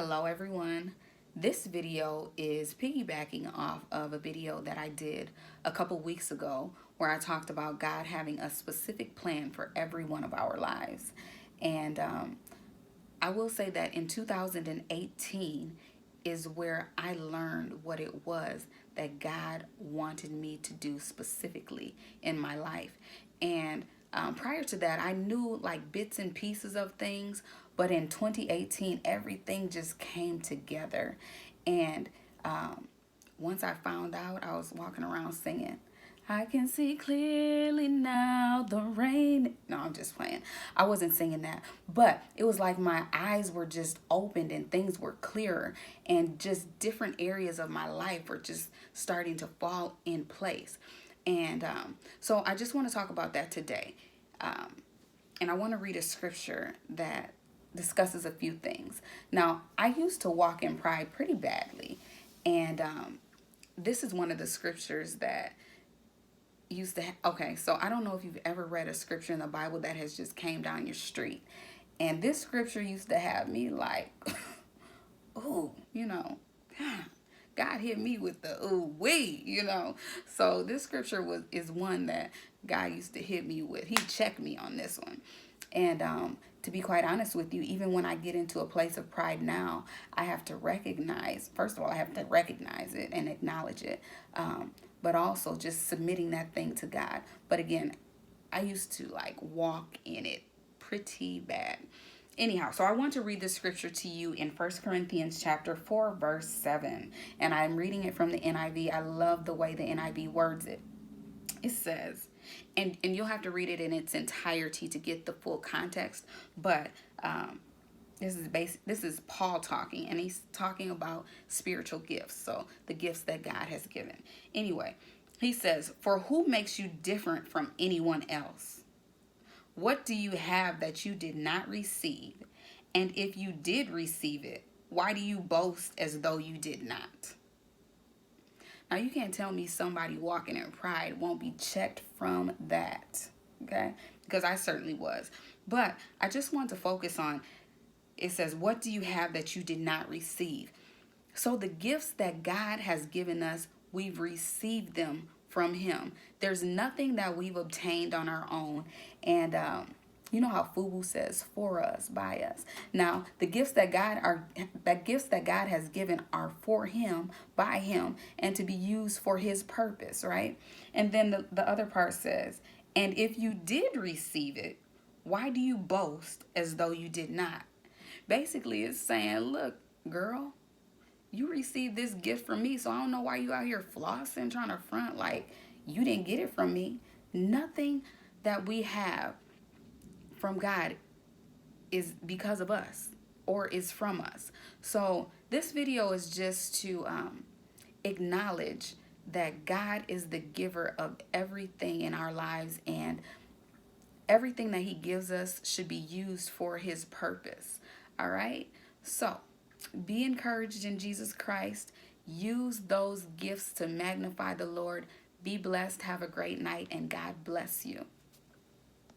Hello everyone. This video is piggybacking off of a video that I did a couple weeks ago where I talked about God having a specific plan for every one of our lives. And I will say that in 2018 is where I learned what it was that God wanted me to do specifically in my life. And prior to that, I knew like bits and pieces of things, but in 2018, everything just came together. And once I found out, I was walking around singing, I can see clearly now the rain. No, I'm just playing. I wasn't singing that. But it was like my eyes were just opened and things were clearer. And just different areas of my life were just starting to fall in place. And so I just want to talk about that today. And I want to read a scripture that discusses a few things. Now, I used to walk in pride pretty badly. And this is one of the scriptures that used to okay, so I don't know if you've ever read a scripture in the Bible that has just came down your street. And this scripture used to have me like, ooh, God hit me with the ooh wee. So this scripture is one that God used to hit me with. He checked me on this one. And to be quite honest with you, even when I get into a place of pride now, I have to recognize, first of all, I have to recognize it and acknowledge it. But also just submitting that thing to God. But again, I used to like walk in it pretty bad. Anyhow, so I want to read the scripture to you in 1 Corinthians chapter 4, verse 7. And I'm reading it from the NIV. I love the way the NIV words it. It says, and you'll have to read it in its entirety to get the full context, but this is Paul talking, and he's talking about spiritual gifts, so the gifts that God has given. Anyway, he says, for who makes you different from anyone else? What do you have that you did not receive? And if you did receive it, why do you boast as though you did not? Now, you can't tell me somebody walking in pride won't be checked from that, okay? Because I certainly was. But I just want to focus on, it says, what do you have that you did not receive? So the gifts that God has given us, we've received them from him. There's nothing that we've obtained on our own. And you know how FUBU says, for us, by us. Now, the gifts that God has given are for him, by him, and to be used for his purpose, right? And then the other part says, and if you did receive it, why do you boast as though you did not? Basically, it's saying, look, girl, you received this gift from me, so I don't know why you out here flossing, trying to front like you didn't get it from me. Nothing that we have from God is because of us or is from us. So this video is just to acknowledge that God is the giver of everything in our lives, and everything that he gives us should be used for his purpose. All right? So be encouraged in Jesus Christ. Use those gifts to magnify the Lord. Be blessed. Have a great night, and God bless you.